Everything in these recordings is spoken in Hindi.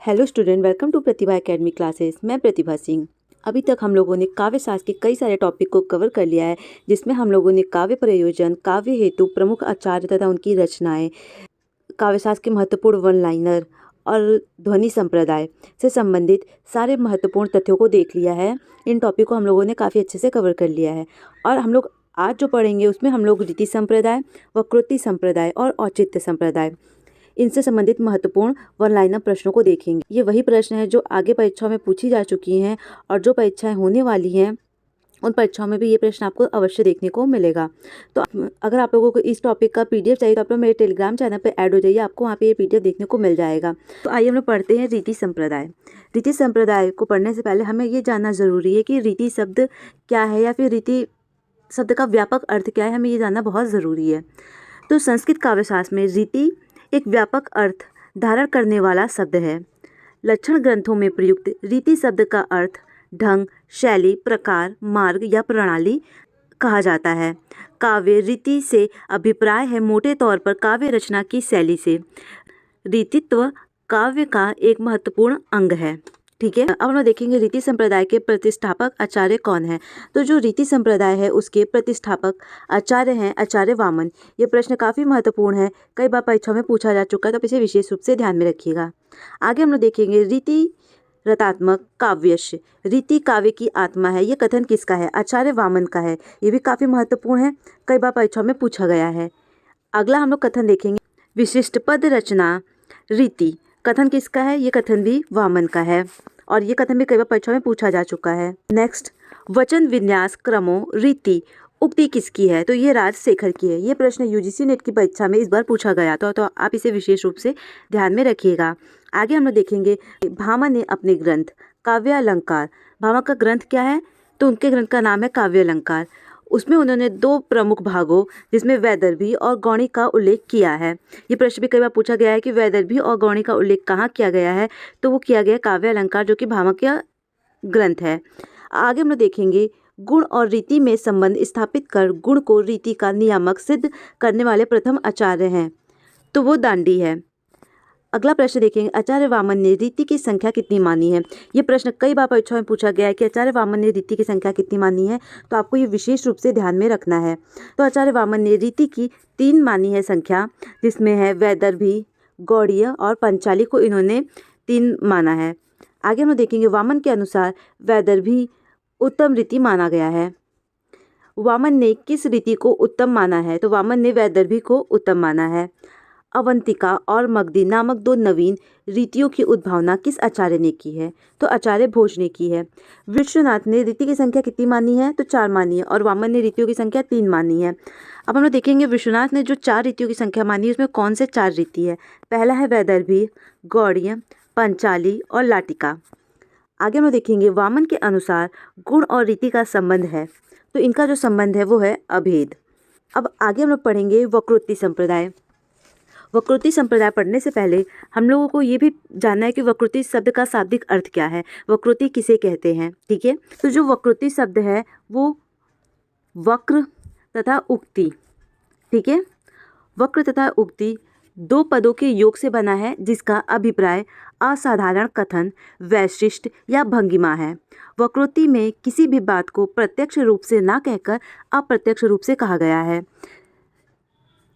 Hello student, welcome to Pratibha academy classes. मैं प्रतिभा सिंह। अभी तक हम लोगों ने काव्य शास्त्र के कई सारे टॉपिक को कवर कर लिया है, जिसमें हम लोगों ने काव्य प्रयोजन, काव्य हेतु, प्रमुख आचार्य तथा उनकी रचनाएं, काव्य शास्त्र के महत्वपूर्ण वन लाइनर और ध्वनि संप्रदाय से संबंधित सारे महत्वपूर्ण तथ्यों को देख लिया है। इन टॉपिक को हम लोगों ने काफ़ी अच्छे से कवर कर लिया है और हम लोग आज जो पढ़ेंगे उसमें हम लोग रीति संप्रदाय, वक्रोक्ति संप्रदाय और औचित्य संप्रदाय, इनसे संबंधित महत्वपूर्ण वन लाइनर प्रश्नों को देखेंगे। ये वही प्रश्न है जो आगे परीक्षाओं में पूछी जा चुकी हैं और जो परीक्षाएं होने वाली हैं उन परीक्षाओं में भी ये प्रश्न आपको अवश्य देखने को मिलेगा। तो अगर आप लोगों को इस टॉपिक का पीडीएफ चाहिए तो आप लोग मेरे टेलीग्राम चैनल पर ऐड हो जाइए, आपको वहाँ पे ये पीडीएफ देखने को मिल जाएगा। तो आइए हम लोग पढ़ते हैं रीति संप्रदाय। रीति संप्रदाय को पढ़ने से पहले हमें ये जानना जरूरी है कि रीति शब्द क्या है या फिर रीति शब्द का व्यापक अर्थ क्या है, हमें ये जानना बहुत ज़रूरी है। तो संस्कृत काव्यशास्त्र में रीति एक व्यापक अर्थ धारण करने वाला शब्द है। लक्षण ग्रंथों में प्रयुक्त रीति शब्द का अर्थ ढंग, शैली, प्रकार, मार्ग या प्रणाली कहा जाता है। काव्य रीति से अभिप्राय है मोटे तौर पर काव्य रचना की शैली से। रीतित्व काव्य का एक महत्वपूर्ण अंग है। ठीक है, अब हम देखेंगे रीति संप्रदाय के प्रतिष्ठापक आचार्य कौन है। तो जो रीति संप्रदाय है उसके प्रतिष्ठापक आचार्य हैं आचार्य वामन। ये प्रश्न काफ़ी महत्वपूर्ण है, कई बार परीक्षाओं में पूछा जा चुका है, तो आप इसे विशेष रूप से ध्यान में रखिएगा। आगे हम लोग देखेंगे रीति रतात्मक काव्यस्य, रीति काव्य की आत्मा है। ये कथन किसका है? आचार्य वामन का है। ये भी काफ़ी महत्वपूर्ण है, कई बार परीक्षाओं में पूछा गया है। अगला हम लोग कथन देखेंगे विशिष्ट पद रचना रीति, कथन किसका है? ये कथन भी वामन का है और ये कथन भी कई बार परीक्षा में पूछा जा चुका है। नेक्स्ट, वचन विन्यास क्रमों रीति उक्ति किसकी है? तो ये राजशेखर की है। ये प्रश्न यूजीसी नेट की परीक्षा में इस बार पूछा गया था, तो आप इसे विशेष रूप से ध्यान में रखिएगा। आगे हम लोग देखेंगे भामा ने अपने ग्रंथ काव्य अलंकार, भामा का ग्रंथ क्या है? तो उनके ग्रंथ का नाम है काव्य अलंकार। उसमें उन्होंने दो प्रमुख भागों जिसमें वैदर्भी और गौणी का उल्लेख किया है। ये प्रश्न भी कई बार पूछा गया है कि वैदर्भी और गौणी का उल्लेख कहाँ किया गया है? तो वो किया गया काव्य अलंकार, जो कि भामा का ग्रंथ है। आगे हम लोग देखेंगे गुण और रीति में संबंध स्थापित कर गुण को रीति का नियामक सिद्ध करने वाले प्रथम आचार्य हैं, तो वो दांडी है। अगला प्रश्न देखेंगे आचार्य वामन ने रीति की संख्या कितनी मानी है? ये प्रश्न कई बार परीक्षा में पूछा गया है कि आचार्य वामन ने रीति की संख्या कितनी मानी है, तो आपको ये विशेष रूप से ध्यान में रखना है। तो आचार्य वामन ने रीति की 3 मानी है संख्या, जिसमें है वैदर्भी, गौड़ीय और पंचाली को इन्होंने 3 माना है। आगे हम लोग देखेंगे वामन के अनुसार वैदर्भी उत्तम रीति माना गया है। वामन ने किस रीति को उत्तम माना है? तो वामन ने वैदर्भी को उत्तम माना है। अवंतिका और मगधी नामक 2 नवीन रीतियों की उद्भावना किस आचार्य ने की है? तो आचार्य भोज ने की है। विश्वनाथ ने रीति की संख्या कितनी मानी है? तो 4 मानी है और वामन ने रीतियों की संख्या 3 मानी है। अब हम लोग देखेंगे विश्वनाथ ने जो 4 रीतियों की संख्या मानी है उसमें कौन से 4 रीति है? पहला है वैदर्भी, गौड़ीय, पंचाली और लाटिका। आगे हम लोग देखेंगे वामन के अनुसार गुण और रीति का संबंध है, तो इनका जो संबंध है वो है अभेद। अब आगे हम लोग पढ़ेंगे वक्रोक्ति संप्रदाय। वक्रोक्ति संप्रदाय पढ़ने से पहले हम लोगों को ये भी जानना है कि वक्रोक्ति शब्द का शाब्दिक अर्थ क्या है, वक्रोक्ति किसे कहते हैं। ठीक है, तो जो वक्रोक्ति शब्द है वो वक्र तथा उक्ति, ठीक है, वक्र तथा उक्ति 2 पदों के योग से बना है, जिसका अभिप्राय असाधारण कथन, वैशिष्ट या भंगिमा है। वक्रोक्ति में किसी भी बात को प्रत्यक्ष रूप से ना कहकर अप्रत्यक्ष रूप से कहा गया है।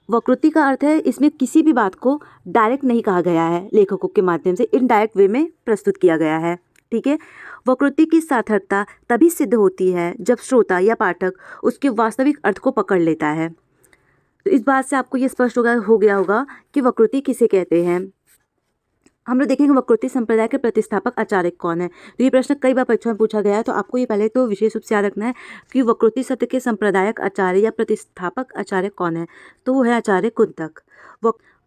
वक्रोक्ति का अर्थ है इसमें किसी भी बात को डायरेक्ट नहीं कहा गया है, लेखकों के माध्यम से इनडायरेक्ट वे में प्रस्तुत किया गया है। ठीक है, वक्रोक्ति की सार्थकता तभी सिद्ध होती है जब श्रोता या पाठक उसके वास्तविक अर्थ को पकड़ लेता है। तो इस बात से आपको ये स्पष्ट हो गया होगा कि वक्रोक्ति किसे कहते हैं। हम लोग देखेंगे वक्रोक्ति संप्रदाय के प्रतिष्ठापक आचार्य कौन है। तो ये प्रश्न कई बार परीक्षा में पूछा गया है, तो आपको ये पहले तो विशेष रूप से याद रखना है कि वक्रोक्ति शब्द के संप्रदायक आचार्य या प्रतिष्ठापक आचार्य कौन है। तो वो है आचार्य कुंतक।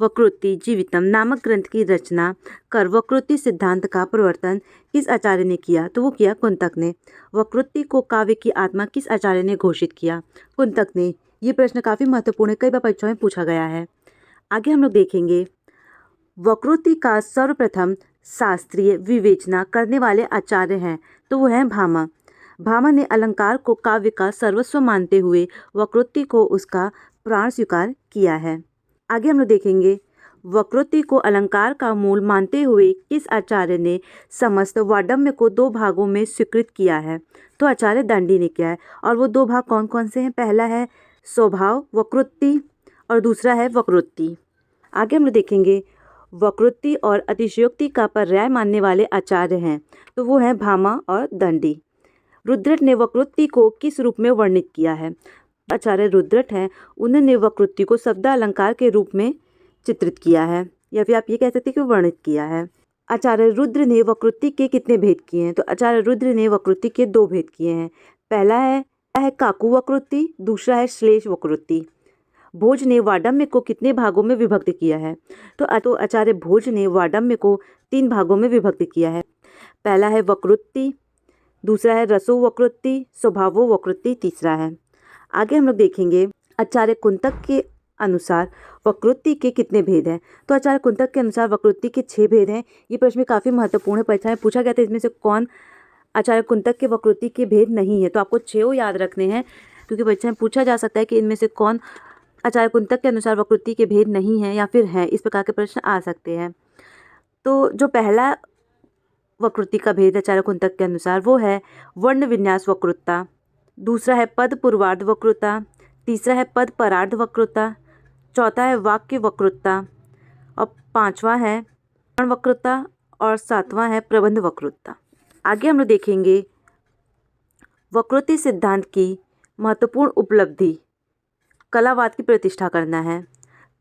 वक्रोक्ति जीवितम नामक ग्रंथ की रचना कर वक्रोक्ति सिद्धांत का प्रवर्तन किस आचार्य ने किया? तो वो किया कुंतक ने। वक्रोक्ति को काव्य की आत्मा किस आचार्य ने घोषित किया? कुंतक ने। ये प्रश्न काफ़ी महत्वपूर्ण है, कई बार परीक्षा में पूछा गया है। आगे हम लोग देखेंगे वक्रोक्ति का सर्वप्रथम शास्त्रीय विवेचना करने वाले आचार्य हैं, तो वो हैं भामा। भामा ने अलंकार को काव्य का सर्वस्व मानते हुए वक्रोक्ति को उसका प्राण स्वीकार किया है। आगे हम लोग देखेंगे वक्रोक्ति को अलंकार का मूल मानते हुए किस आचार्य ने समस्त वाड्मय को दो भागों में स्वीकृत किया है? तो आचार्य दंडी ने किया है। और वो दो भाग कौन कौन से हैं? पहला है स्वभाव वक्रोक्ति और दूसरा है वक्रोक्ति। आगे हम लोग देखेंगे वक्रोक्ति और अतिशयोक्ति का पर्याय मानने वाले आचार्य हैं, तो वो हैं भामा और दंडी। रुद्रट ने वक्रोक्ति को किस रूप में वर्णित किया है? आचार्य रुद्रट हैं, उन्होंने वक्रोक्ति को शब्दालंकार के रूप में चित्रित किया है, या फिर आप ये कह सकते हैं कि वर्णित किया है। आचार्य रुद्र ने वक्रोक्ति के कितने भेद किए हैं? तो आचार्य रुद्र ने वक्रोक्ति के दो भेद किए हैं। पहला है काकु वक्रोक्ति, दूसरा है श्लेष वक्रोक्ति। भोज ने वाड्मय को कितने भागों में विभक्त किया है? तो आचार्य भोज ने वाड्मय को 3 भागों में विभक्त किया है। पहला है वक्रोक्ति, दूसरा है रसो वक्रोक्ति, स्वभावो वक्रोक्ति तीसरा है। आगे हम लोग देखेंगे आचार्य कुंतक के अनुसार वक्रोक्ति के कितने भेद हैं? तो आचार्य कुंतक के अनुसार वक्रोक्ति के 6 भेद हैं। ये प्रश्न काफ़ी महत्वपूर्ण है, परीक्षा में पूछा गया था इसमें से कौन आचार्य कुंतक के वक्रोक्ति के भेद नहीं है। तो आपको 6 याद रखने हैं, क्योंकि परीक्षा में पूछा जा सकता है कि इनमें से कौन आचार्य कुंतक के अनुसार वक्रोक्ति के भेद नहीं है या फिर हैं। इस प्रकार के प्रश्न आ सकते हैं। तो जो पहला वक्रोक्ति का भेद आचार्य कुंतक के अनुसार वो है वर्ण विन्यास वक्रोक्ता, दूसरा है पद पूर्वार्ध वक्रोक्ता, तीसरा है पद परार्ध वक्रोक्ता, चौथा है वाक्य वक्रोक्ता और 5वां है वक्रोक्ता और 7वां है प्रबंध वक्रोक्ता। आगे हम लोग देखेंगे वक्रोक्ति सिद्धांत की महत्वपूर्ण उपलब्धि कलावाद की प्रतिष्ठा करना है।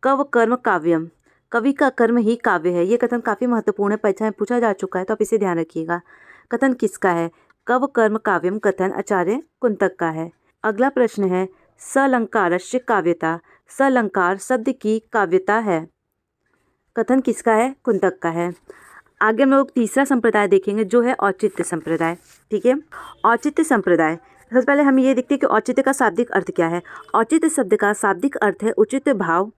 कव कर्म काव्यम, कवि का कर्म ही काव्य है। ये कथन काफ़ी महत्वपूर्ण है, परीक्षा में पूछा जा चुका है, तो आप इसे ध्यान रखिएगा। कथन किसका है? कव कर्म काव्यम कथन आचार्य कुंतक का है। अगला प्रश्न है सलंकारस्य काव्यता, सलंकार शब्द की काव्यता है। कथन किसका है? कुंतक का है। आगे हम लोग तीसरा संप्रदाय देखेंगे जो है औचित्य संप्रदाय। ठीक है, औचित्य संप्रदाय। सबसे पहले हम ये देखते हैं कि औचित्य का शाब्दिक अर्थ क्या है। औचित्य शब्द का शाब्दिक अर्थ है उचित भाव।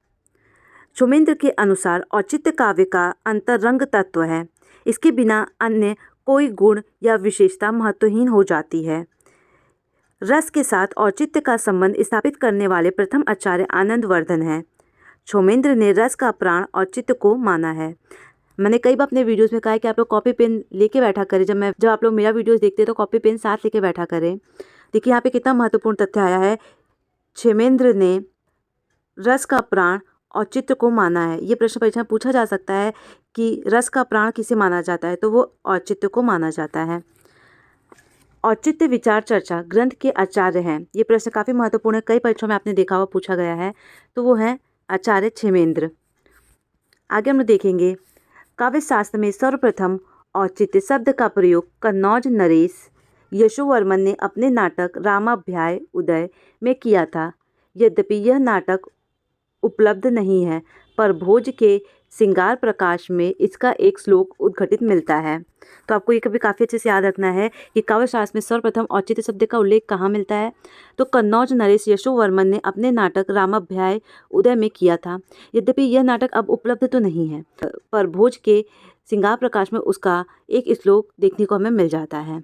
चौमेंद्र के अनुसार औचित्य काव्य का अंतरंग तत्व है, इसके बिना अन्य कोई गुण या विशेषता महत्वहीन हो जाती है। रस के साथ औचित्य का संबंध स्थापित करने वाले प्रथम आचार्य आनंदवर्धन हैं। चौमेंद्र ने रस का प्राण औचित्य को माना है। मैंने कई बार अपने वीडियोस में कहा है कि आप लोग कॉपी पेन लेके बैठा करें। जब आप लोग मेरा वीडियोस देखते हैं तो कॉपी पेन साथ लेके बैठा करें। देखिए यहाँ पे कितना महत्वपूर्ण तथ्य आया है। चौमेंद्र ने रस का प्राण औचित्य को माना है। ये प्रश्न परीक्षा में पूछा जा सकता है कि रस का प्राण किसे माना जाता है, तो वो औचित्य को माना जाता है। औचित्य विचार चर्चा ग्रंथ के आचार्य हैं। ये प्रश्न काफ़ी महत्वपूर्ण है, कई परीक्षाओं में आपने देखा हुआ पूछा गया है, तो वो हैं आचार्य क्षेमेंद्र। आगे हम लोग देखेंगे काव्य शास्त्र में सर्वप्रथम औचित्य शब्द का प्रयोग कन्नौज नरेश यशोवर्मन ने अपने नाटक रामाभ्याय उदय में किया था। यद्यपि यह नाटक उपलब्ध नहीं है, पर भोज के श्रृंगार प्रकाश में इसका एक श्लोक उद्घटित मिलता है। तो आपको ये कभी काफ़ी अच्छे से याद रखना है कि काव्यशास्त्र में सर्वप्रथम औचित्य शब्द का उल्लेख कहाँ मिलता है। तो कन्नौज नरेश यशोवर्मन ने अपने नाटक रामाभ्याय उदय में किया था। यद्यपि यह नाटक अब उपलब्ध तो नहीं है, पर भोज के श्रृंगार प्रकाश में उसका एक श्लोक देखने को हमें मिल जाता है।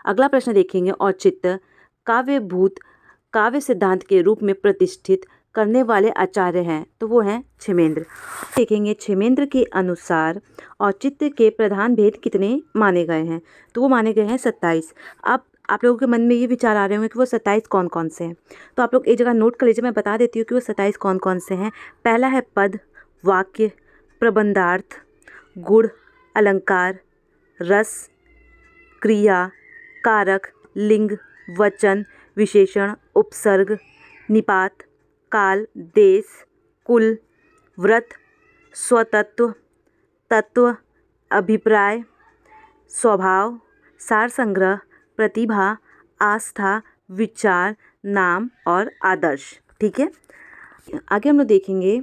अगला प्रश्न देखेंगे औचित्य काव्यभूत काव्य सिद्धांत के रूप में प्रतिष्ठित करने वाले आचार्य हैं, तो वो हैं क्षेमेंद्र। देखेंगे क्षेमेंद्र के अनुसार औचित्य के प्रधान भेद कितने माने गए हैं, तो वो माने गए हैं 27। अब आप लोगों के मन में ये विचार आ रहे होंगे कि वो 27 कौन कौन से हैं, तो आप लोग एक जगह नोट कर लीजिए, मैं बता देती हूँ कि वो 27 कौन कौन से हैं। पहला है पद, वाक्य, प्रबंधार्थ, गुण, अलंकार, रस, क्रिया, कारक, लिंग, वचन, विशेषण, उपसर्ग, निपात, काल, देश, कुल, व्रत, स्वतत्व, तत्व, अभिप्राय, स्वभाव, सार संग्रह, प्रतिभा, आस्था, विचार, नाम और आदर्श। ठीक है, आगे हम लोग देखेंगे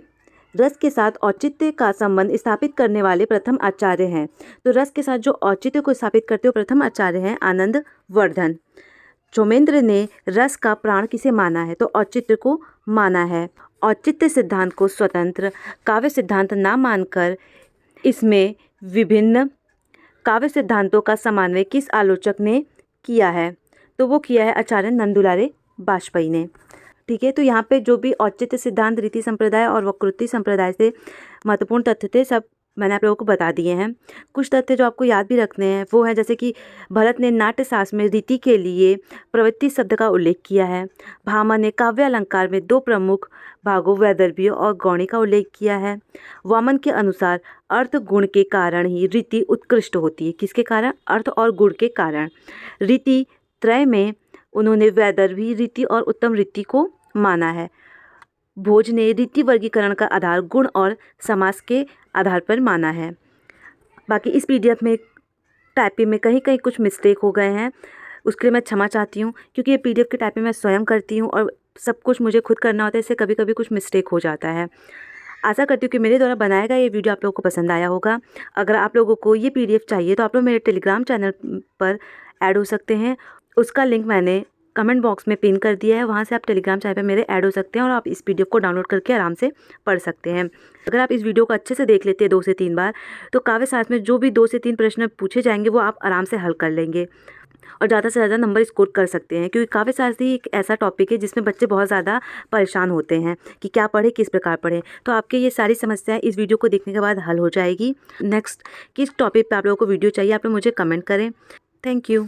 रस के साथ औचित्य का संबंध स्थापित करने वाले प्रथम आचार्य हैं। तो रस के साथ जो औचित्य को स्थापित करते हुए प्रथम आचार्य हैं आनंदवर्धन। चौमेंद्र ने रस का प्राण किसे माना है, तो औचित्य को माना है। औचित्य सिद्धांत को स्वतंत्र काव्य सिद्धांत ना मानकर इसमें विभिन्न काव्य सिद्धांतों का समन्वय किस आलोचक ने किया है, तो वो किया है आचार्य नंदुलारे बाजपेयी ने। ठीक है। तो यहाँ पे जो भी औचित्य सिद्धांत, रीति संप्रदाय और वक्रोक्ति संप्रदाय से महत्वपूर्ण तथ्य थे, सब मैंने आप लोगों को बता दिए हैं। कुछ तथ्य जो आपको याद भी रखने हैं वो है, जैसे कि भरत ने नाट्यशास्त्र में रीति के लिए प्रवृत्ति शब्द का उल्लेख किया है। भामा ने काव्य अलंकार में 2 प्रमुख भागों वैदर्भी और गौणी का उल्लेख किया है। वामन के अनुसार अर्थ गुण के कारण ही रीति उत्कृष्ट होती है। किसके कारण? अर्थ और गुण के कारण। रीति त्रय में उन्होंने वैदर्भी रीति और उत्तम रीति को माना है। भोज ने रीति वर्गीकरण का आधार गुण और समास के आधार पर माना है। बाकी इस पीडीएफ में टाइपिंग में कहीं कहीं कुछ मिस्टेक हो गए हैं, उसके लिए मैं क्षमा चाहती हूँ, क्योंकि ये पीडीएफ की टाइपिंग मैं स्वयं करती हूँ और सब कुछ मुझे खुद करना होता है, इससे कभी कभी कुछ मिस्टेक हो जाता है। आशा करती हूँ कि मेरे द्वारा बनाया गया ये वीडियो आप लोगों को पसंद आया होगा। अगर आप लोगों को ये पीडीएफ चाहिए तो आप लोग मेरे टेलीग्राम चैनल पर ऐड हो सकते हैं। उसका लिंक मैंने कमेंट बॉक्स में पिन कर दिया है, वहाँ से आप टेलीग्राम चैनल पे मेरे ऐड हो सकते हैं और आप इस पीडीएफ को डाउनलोड करके आराम से पढ़ सकते हैं। अगर आप इस वीडियो को अच्छे से देख लेते हैं 2 से 3 बार, तो काव्य शास्त्र में जो भी 2 से 3 प्रश्न पूछे जाएंगे वो आप आराम से हल कर लेंगे और ज़्यादा से ज़्यादा नंबर स्कोर कर सकते हैं। क्योंकि काव्य शास्त्र ही एक ऐसा टॉपिक है जिसमें बच्चे बहुत ज़्यादा परेशान होते हैं कि क्या पढ़ें, किस प्रकार पढ़ें। तो आपके ये सारी समस्याएं इस वीडियो को देखने के बाद हल हो जाएगी। नेक्स्ट किस टॉपिक पे आप लोगों को वीडियो चाहिए, आप लोग मुझे कमेंट करें। Thank you.